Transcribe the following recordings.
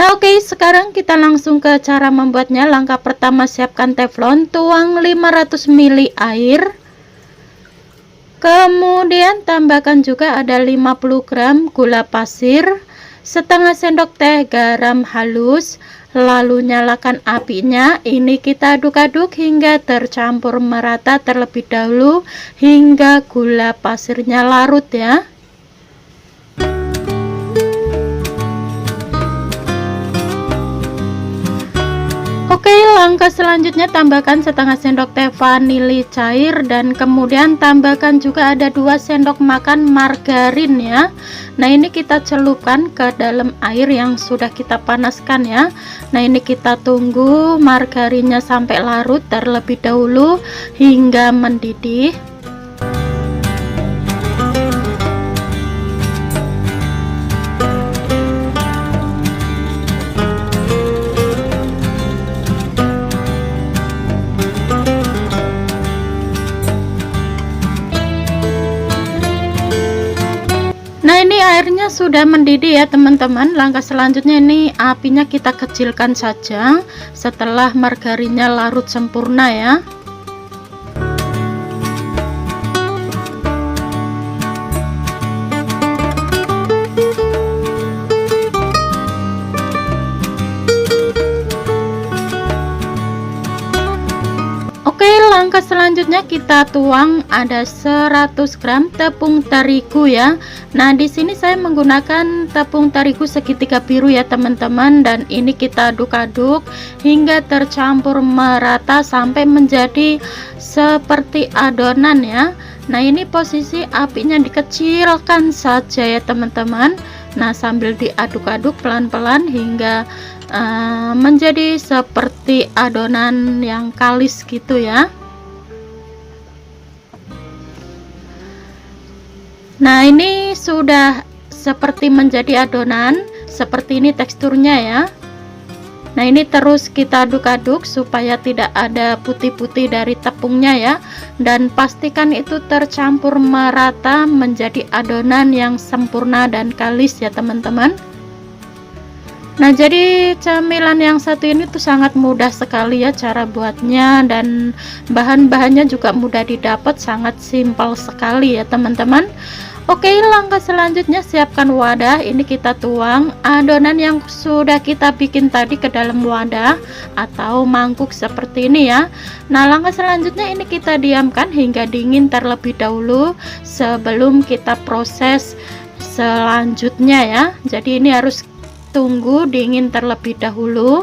Nah, oke, sekarang kita langsung ke cara membuatnya. Langkah pertama, siapkan teflon, tuang 500 ml air. Kemudian tambahkan juga ada 50 gram gula pasir, setengah sendok teh garam halus, lalu nyalakan apinya. Ini kita aduk-aduk hingga tercampur merata terlebih dahulu hingga gula pasirnya larut ya. Oke, langkah selanjutnya tambahkan setengah sendok teh vanili cair dan kemudian tambahkan juga ada 2 sendok makan margarin ya. Nah, ini kita celupkan ke dalam air yang sudah kita panaskan ya. Nah, ini kita tunggu margarinnya sampai larut terlebih dahulu hingga mendidih. Nah, ini airnya sudah mendidih ya teman-teman. Langkah selanjutnya ini apinya kita kecilkan saja setelah margarinnya larut sempurna ya. Oke, langkah selanjutnya kita tuang ada 100 gram tepung terigu ya. Nah, di sini saya menggunakan tepung terigu segitiga biru ya teman-teman, dan ini kita aduk-aduk hingga tercampur merata sampai menjadi seperti adonan ya. Nah, ini posisi apinya dikecilkan saja ya teman-teman. Nah, sambil diaduk-aduk pelan-pelan hingga menjadi seperti adonan yang kalis gitu ya. Nah, ini sudah seperti menjadi adonan seperti ini teksturnya ya. Nah, ini terus kita aduk-aduk supaya tidak ada putih-putih dari tepungnya ya, dan pastikan itu tercampur merata menjadi adonan yang sempurna dan kalis ya teman-teman. Nah, jadi camilan yang satu ini tuh sangat mudah sekali ya cara buatnya, dan bahan-bahannya juga mudah didapat, sangat simpel sekali ya teman-teman. Oke, langkah selanjutnya siapkan wadah. Ini kita tuang adonan yang sudah kita bikin tadi ke dalam wadah atau mangkuk seperti ini ya. Nah, langkah selanjutnya ini kita diamkan hingga dingin terlebih dahulu sebelum kita proses selanjutnya ya. Jadi ini harus tunggu dingin terlebih dahulu.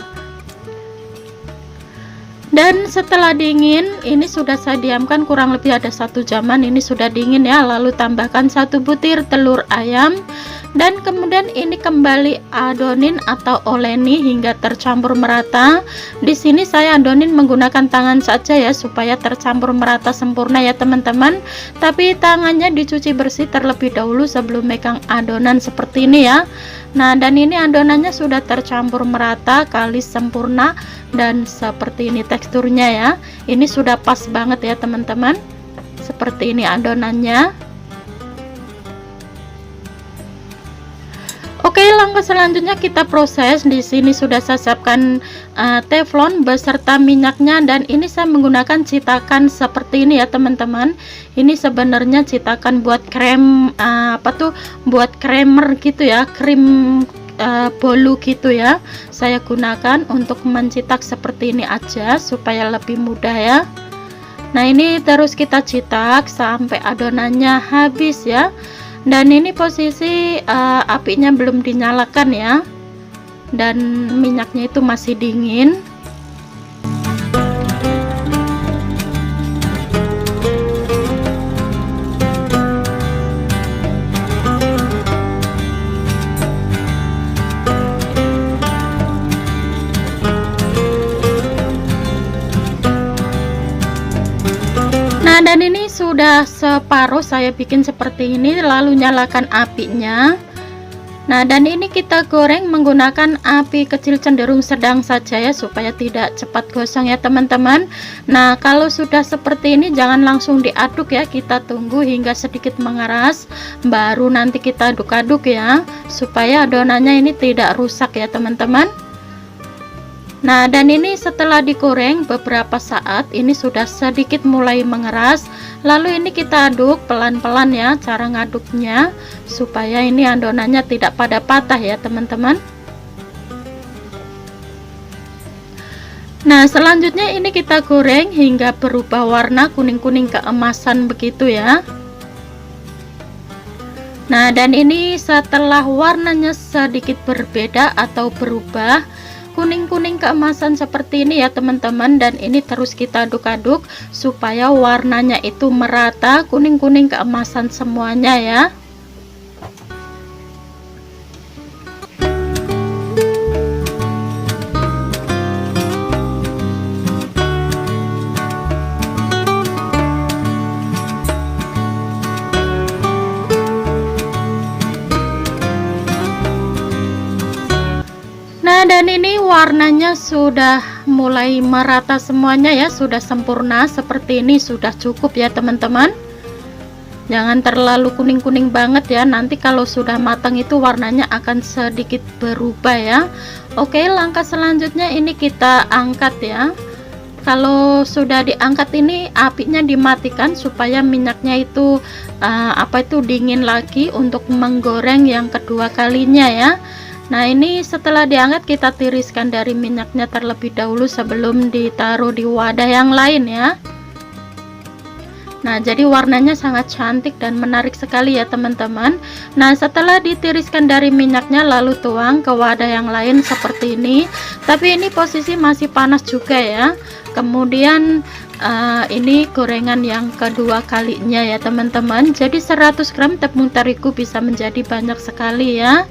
Dan setelah dingin, ini sudah saya diamkan kurang lebih ada 1 jaman. Ini sudah dingin ya. Lalu tambahkan 1 butir telur ayam, dan kemudian ini kembali adonin atau oleni hingga tercampur merata. Di sini saya adonin menggunakan tangan saja ya supaya tercampur merata sempurna ya teman-teman. Tapi tangannya dicuci bersih terlebih dahulu sebelum megang adonan seperti ini ya. Nah, dan ini adonannya sudah tercampur merata, kalis sempurna, dan seperti ini teksturnya ya. Ini sudah pas banget ya teman-teman. Seperti ini adonannya. Oke, langkah selanjutnya kita proses. Di sini sudah saya siapkan teflon beserta minyaknya, dan ini saya menggunakan citakan seperti ini ya teman-teman. Ini sebenarnya citakan buat krem buat creamer gitu ya, krim bolu gitu ya. Saya gunakan untuk mencetak seperti ini aja supaya lebih mudah ya. Nah, ini terus kita cetak sampai adonannya habis ya. Dan ini posisi apinya belum dinyalakan ya, dan minyaknya itu masih dingin. Nah, dan ini sudah separuh saya bikin seperti ini, lalu nyalakan apinya. Nah, dan ini kita goreng menggunakan api kecil cenderung sedang saja ya, supaya tidak cepat gosong ya teman-teman. Nah, kalau sudah seperti ini jangan langsung diaduk ya, kita tunggu hingga sedikit mengeras, baru nanti kita aduk-aduk ya, supaya adonannya ini tidak rusak ya teman-teman. Nah, dan ini setelah digoreng beberapa saat, ini sudah sedikit mulai mengeras. Lalu ini kita aduk pelan-pelan ya, cara ngaduknya supaya ini adonannya tidak pada patah ya teman-teman. Nah, selanjutnya ini kita goreng hingga berubah warna kuning-kuning keemasan begitu ya. Nah, dan ini setelah warnanya sedikit berbeda atau berubah kuning-kuning keemasan seperti ini ya teman-teman, dan ini terus kita aduk-aduk supaya warnanya itu merata, kuning-kuning keemasan semuanya ya. Nah, dan ini warnanya sudah mulai merata semuanya ya, sudah sempurna seperti ini, sudah cukup ya teman-teman. Jangan terlalu kuning-kuning banget ya, nanti kalau sudah matang itu warnanya akan sedikit berubah ya. Oke, langkah selanjutnya ini kita angkat ya. Kalau sudah diangkat ini apinya dimatikan supaya minyaknya itu dingin lagi untuk menggoreng yang kedua kalinya ya. Nah, ini setelah diangkat kita tiriskan dari minyaknya terlebih dahulu sebelum ditaruh di wadah yang lain ya. Nah, jadi warnanya sangat cantik dan menarik sekali ya teman-teman. Nah, setelah ditiriskan dari minyaknya lalu tuang ke wadah yang lain seperti ini. Tapi ini posisi masih panas juga ya. Kemudian ini gorengan yang kedua kalinya ya teman-teman. Jadi 100 gram tepung terigu bisa menjadi banyak sekali ya.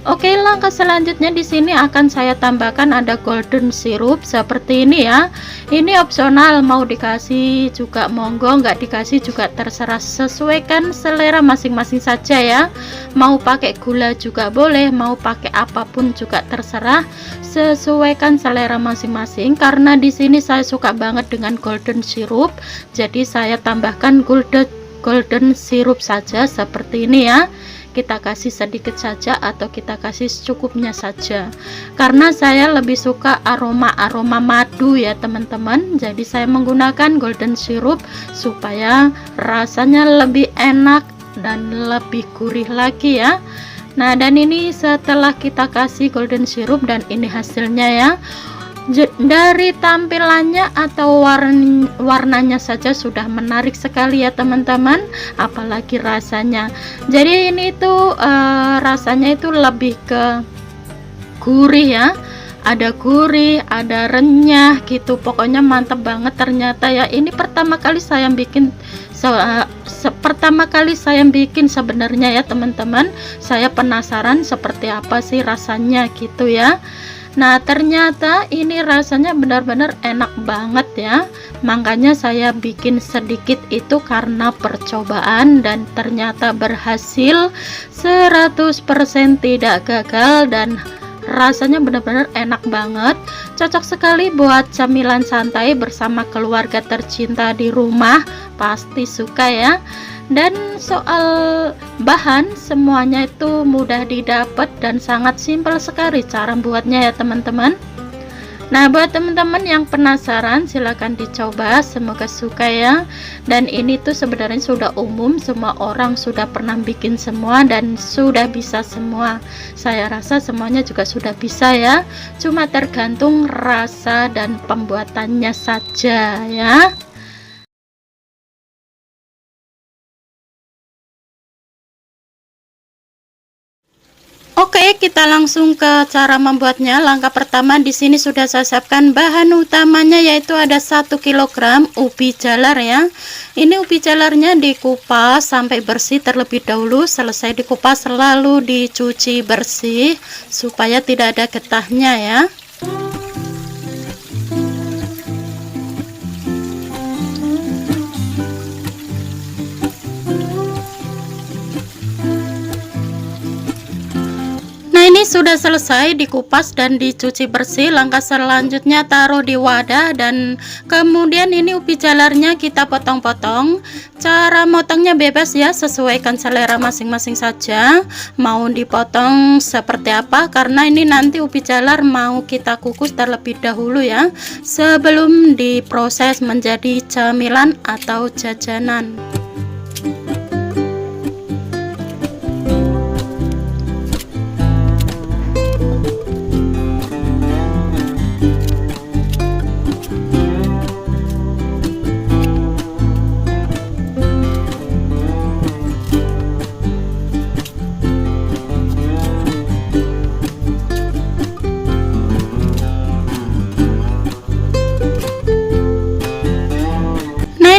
Oke, langkah selanjutnya di sini akan saya tambahkan ada golden syrup seperti ini ya. Ini opsional, mau dikasih juga monggo, nggak dikasih juga terserah, sesuaikan selera masing-masing saja ya. Mau pakai gula juga boleh, mau pakai apapun juga terserah, sesuaikan selera masing-masing. Karena di sini saya suka banget dengan golden syrup, jadi saya tambahkan golden syrup saja seperti ini ya. Kita kasih sedikit saja atau kita kasih secukupnya saja, karena saya lebih suka aroma madu ya teman-teman. Jadi saya menggunakan golden syrup supaya rasanya lebih enak dan lebih gurih lagi ya. Nah, dan ini setelah kita kasih golden syrup dan ini hasilnya ya. Dari tampilannya atau warnanya saja sudah menarik sekali ya teman-teman, apalagi rasanya. Jadi ini tuh rasanya itu lebih ke gurih ya, ada gurih, ada renyah gitu, pokoknya mantap banget ternyata ya. Ini pertama kali saya bikin sebenarnya ya teman-teman. Saya penasaran seperti apa sih rasanya gitu ya. Nah, ternyata ini rasanya benar-benar enak banget ya. Makanya saya bikin sedikit itu karena percobaan dan ternyata berhasil, 100% tidak gagal dan rasanya benar-benar enak banget. Cocok sekali buat camilan santai bersama keluarga tercinta di rumah, pasti suka ya. Dan soal bahan semuanya itu mudah didapat dan sangat simpel sekali cara buatnya ya teman-teman. Nah, buat teman-teman yang penasaran silahkan dicoba, semoga suka ya. Dan ini tuh sebenarnya sudah umum, semua orang sudah pernah bikin semua dan sudah bisa semua. Saya rasa semuanya juga sudah bisa ya, cuma tergantung rasa dan pembuatannya saja ya. Oke, kita langsung ke cara membuatnya. Langkah pertama di sini sudah saya siapkan bahan utamanya, yaitu ada 1 kg ubi jalar ya. Ini ubi jalarnya dikupas sampai bersih terlebih dahulu. Selesai dikupas lalu dicuci bersih supaya tidak ada getahnya ya. sudah selesai dikupas dan dicuci bersih. Langkah selanjutnya taruh di wadah, dan kemudian ini ubi jalarnya kita potong-potong. Cara motongnya bebas ya, sesuaikan selera masing-masing saja. Mau dipotong seperti apa, karena ini nanti ubi jalar mau kita kukus terlebih dahulu ya, sebelum diproses menjadi camilan atau jajanan.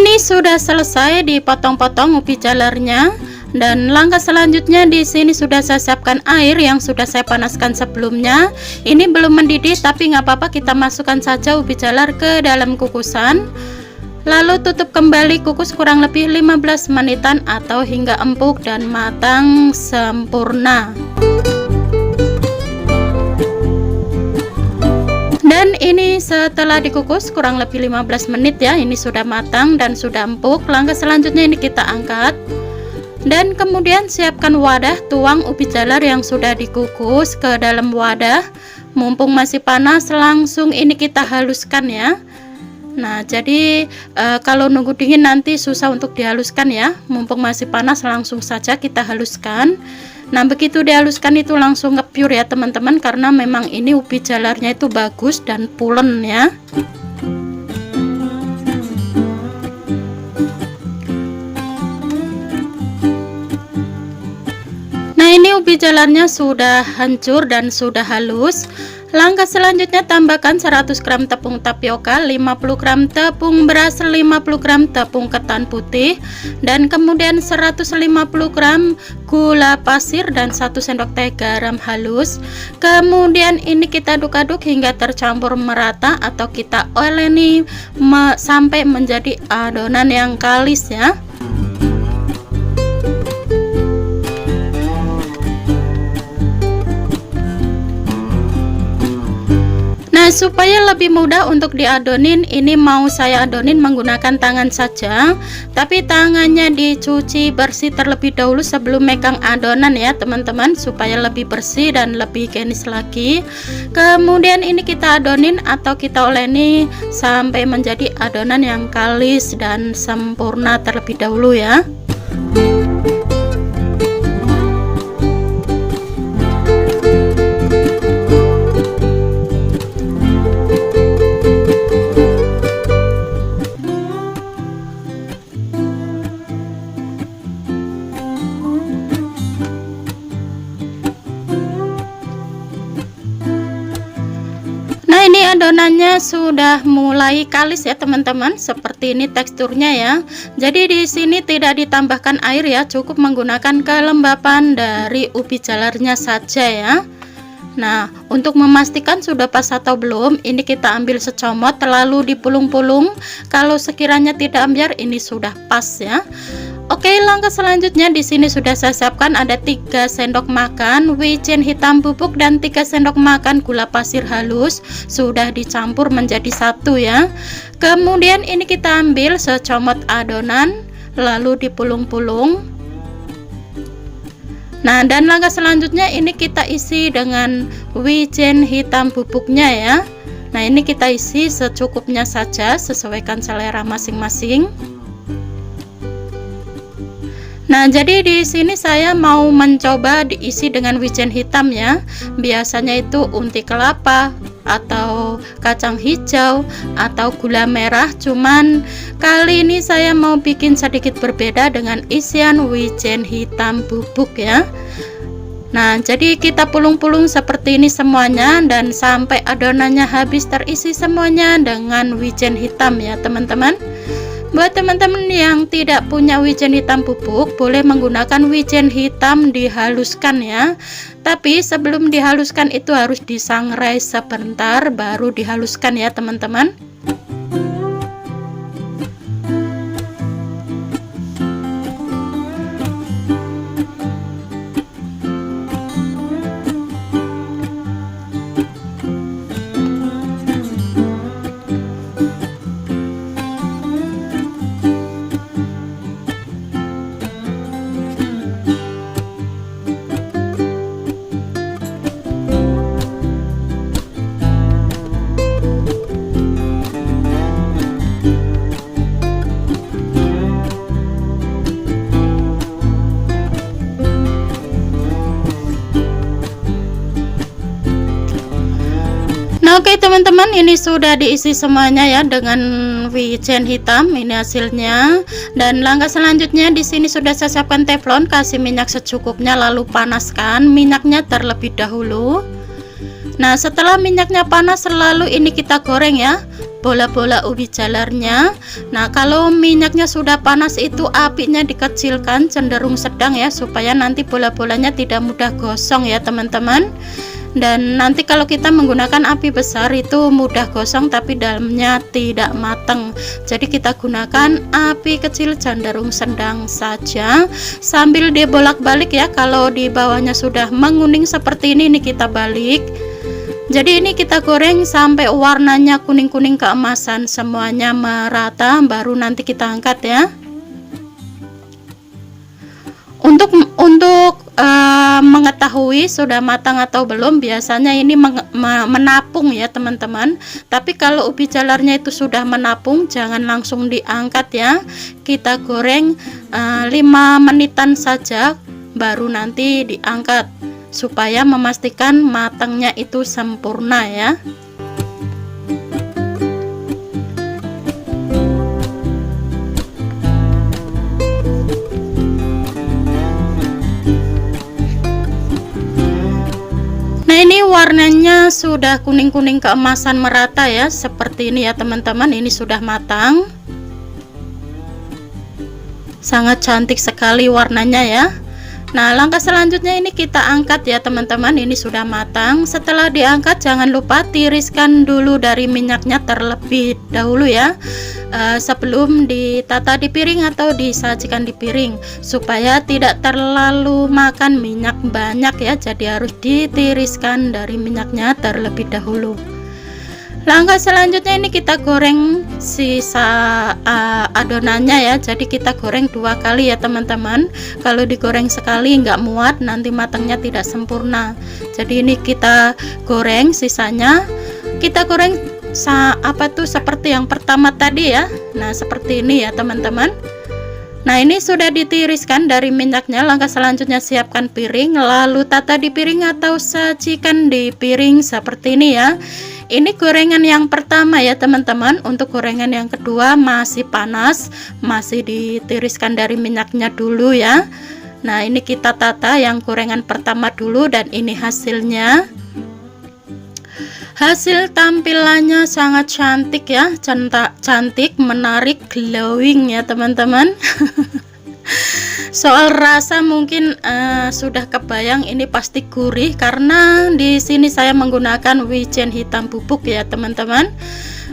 Ini sudah selesai dipotong-potong ubi jalarnya, dan langkah selanjutnya di sini sudah saya siapkan air yang sudah saya panaskan sebelumnya. Ini belum mendidih, tapi nggak apa-apa, kita masukkan saja ubi jalar ke dalam kukusan. Lalu tutup kembali, kukus kurang lebih 15 menitan atau hingga empuk dan matang sempurna. Dan ini setelah dikukus kurang lebih 15 menit ya, ini sudah matang dan sudah empuk. Langkah selanjutnya ini kita angkat, dan kemudian siapkan wadah, tuang ubi jalar yang sudah dikukus ke dalam wadah. Mumpung masih panas, langsung ini kita haluskan ya. Nah, jadi kalau nunggu dingin nanti susah untuk dihaluskan ya. Mumpung masih panas, langsung saja kita haluskan. Nah, begitu dihaluskan itu langsung nge-pure ya teman-teman, karena memang ini ubi jalarnya itu bagus dan pulen ya. Nah, ini ubi jalarnya sudah hancur dan sudah halus. Langkah selanjutnya tambahkan 100 gram tepung tapioka, 50 gram tepung beras, 50 gram tepung ketan putih, dan kemudian 150 gram gula pasir dan 1 sendok teh garam halus. Kemudian ini kita aduk-aduk hingga tercampur merata atau kita oleni sampai menjadi adonan yang kalis ya. Nah, supaya lebih mudah untuk diadonin, ini mau saya adonin menggunakan tangan saja, tapi tangannya dicuci bersih terlebih dahulu sebelum megang adonan ya teman-teman, supaya lebih bersih dan lebih higienis lagi. Kemudian ini kita adonin atau kita oleni sampai menjadi adonan yang kalis dan sempurna terlebih dahulu ya. Ini adonannya sudah mulai kalis ya teman-teman, seperti ini teksturnya ya. Jadi di sini tidak ditambahkan air ya, cukup menggunakan kelembapan dari ubi jalarnya saja ya. Nah, untuk memastikan sudah pas atau belum, ini kita ambil secomot lalu dipulung-pulung. Kalau sekiranya tidak ambiar, ini sudah pas ya. Oke, langkah selanjutnya di sini sudah saya siapkan ada 3 sendok makan wijen hitam bubuk dan 3 sendok makan gula pasir halus, sudah dicampur menjadi satu ya. Kemudian ini kita ambil secomot adonan lalu dipulung-pulung. Nah, dan langkah selanjutnya ini kita isi dengan wijen hitam bubuknya ya. Nah, ini kita isi secukupnya saja, sesuaikan selera masing-masing. Nah, jadi di sini saya mau mencoba diisi dengan wijen hitam ya. Biasanya itu unti kelapa atau kacang hijau atau gula merah, cuman kali ini saya mau bikin sedikit berbeda dengan isian wijen hitam bubuk ya. Nah, jadi kita pulung-pulung seperti ini semuanya dan sampai adonannya habis terisi semuanya dengan wijen hitam ya teman-teman. Buat teman-teman yang tidak punya wijen hitam bubuk, boleh menggunakan wijen hitam dihaluskan ya. Tapi sebelum dihaluskan itu harus disangrai sebentar baru dihaluskan ya teman-teman. Nah, oke teman-teman, ini sudah diisi semuanya ya dengan wijen hitam. Ini hasilnya. Dan langkah selanjutnya di sini sudah saya siapkan teflon, kasih minyak secukupnya lalu panaskan minyaknya terlebih dahulu. Nah, setelah minyaknya panas lalu ini kita goreng ya bola-bola ubi jalarnya. Nah, kalau minyaknya sudah panas itu apinya dikecilkan cenderung sedang ya, supaya nanti bola-bolanya tidak mudah gosong ya teman-teman. Dan nanti kalau kita menggunakan api besar itu mudah gosong tapi dalamnya tidak matang. Jadi kita gunakan api kecil cenderung sedang saja sambil dibolak-balik ya. Kalau di bawahnya sudah menguning seperti ini kita balik. Jadi ini kita goreng sampai warnanya kuning-kuning keemasan, semuanya merata, baru nanti kita angkat ya. Untuk mengetahui sudah matang atau belum, biasanya ini menapung ya teman-teman. Tapi kalau ubi jalarnya itu sudah menapung, jangan langsung diangkat ya. Kita goreng 5 menitan saja baru nanti diangkat, supaya memastikan matangnya itu sempurna ya. Ini warnanya sudah kuning-kuning keemasan merata ya, seperti ini ya teman-teman. Ini sudah matang, sangat cantik sekali warnanya ya. Nah, langkah selanjutnya ini kita angkat ya teman-teman. Ini sudah matang. Setelah diangkat jangan lupa tiriskan dulu dari minyaknya terlebih dahulu ya, sebelum ditata di piring atau disajikan di piring, supaya tidak terlalu makan minyak banyak ya. Jadi harus ditiriskan dari minyaknya terlebih dahulu. Langkah selanjutnya ini kita goreng sisa adonannya ya. Jadi kita goreng 2 kali ya teman-teman. Kalau digoreng sekali nggak muat, nanti matangnya tidak sempurna. Jadi ini kita goreng sisanya. Kita goreng seperti yang pertama tadi ya. Nah, seperti ini ya teman-teman. Nah, ini sudah ditiriskan dari minyaknya. Langkah selanjutnya siapkan piring, lalu tata di piring atau sajikan di piring seperti ini ya. Ini gorengan yang pertama ya teman-teman. Untuk gorengan yang kedua masih panas, masih ditiriskan dari minyaknya dulu ya. Nah, ini kita tata yang gorengan pertama dulu, dan ini hasilnya. Hasil tampilannya sangat cantik ya, cantik, menarik, glowing ya teman-teman. Soal rasa mungkin sudah kebayang, ini pasti gurih karena di sini saya menggunakan wijen hitam bubuk ya teman-teman.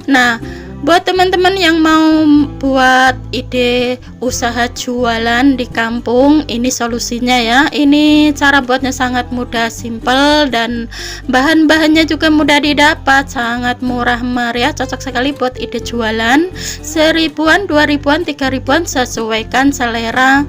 Nah, buat teman-teman yang mau buat ide usaha jualan di kampung, ini solusinya ya. Ini cara buatnya sangat mudah, simple, dan bahan-bahannya juga mudah didapat, sangat murah meriah, cocok sekali buat ide jualan. 1000-an, 2000-an, 3000-an, sesuaikan selera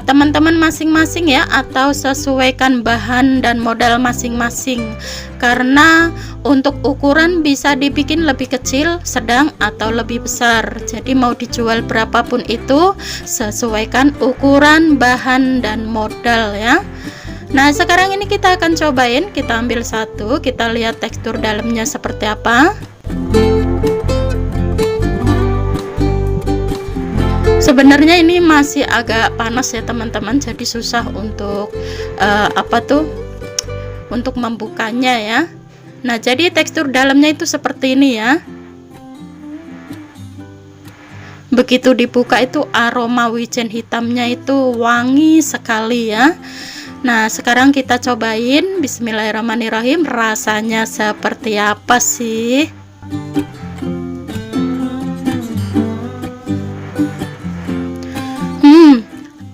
teman-teman masing-masing ya, atau sesuaikan bahan dan modal masing-masing. Karena untuk ukuran bisa dibikin lebih kecil, sedang, atau lebih besar. Jadi mau dijual berapapun itu sesuaikan ukuran, bahan, dan modal ya. Nah, sekarang ini kita akan cobain. Kita ambil satu, kita lihat tekstur dalamnya seperti apa. Sebenarnya ini masih agak panas ya teman-teman, jadi susah untuk untuk membukanya ya. Nah, jadi tekstur dalamnya itu seperti ini ya. Begitu dibuka itu aroma wijen hitamnya itu wangi sekali ya. Nah, sekarang kita cobain. Bismillahirrahmanirrahim. Rasanya seperti apa sih?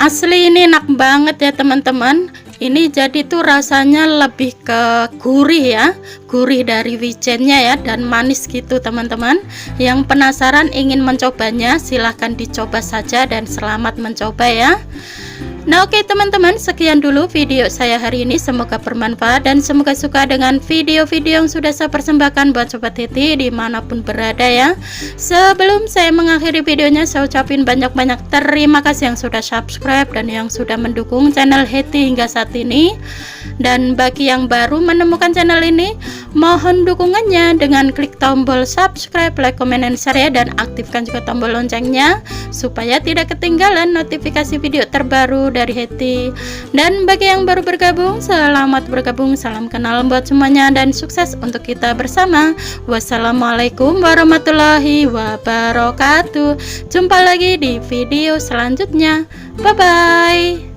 Asli ini enak banget ya teman-teman. Ini jadi tuh rasanya lebih ke gurih ya, gurih dari wijennya ya, dan manis gitu teman-teman. Yang penasaran ingin mencobanya, silahkan dicoba saja dan selamat mencoba ya. Nah, oke teman-teman, sekian dulu video saya hari ini. Semoga bermanfaat dan semoga suka dengan video-video yang sudah saya persembahkan buat Sobat Heti dimanapun berada ya. Sebelum saya mengakhiri videonya, saya ucapin banyak-banyak terima kasih yang sudah subscribe dan yang sudah mendukung channel Heti hingga saat ini. Dan bagi yang baru menemukan channel ini, Mohon dukungannya dengan klik tombol subscribe, like, comment, dan share ya, dan aktifkan juga tombol loncengnya supaya tidak ketinggalan notifikasi video terbaru dari Hetty. Dan bagi yang baru bergabung, selamat bergabung, salam kenal buat semuanya, dan sukses untuk kita bersama. Wassalamualaikum warahmatullahi wabarakatuh. Jumpa lagi di video selanjutnya. Bye bye.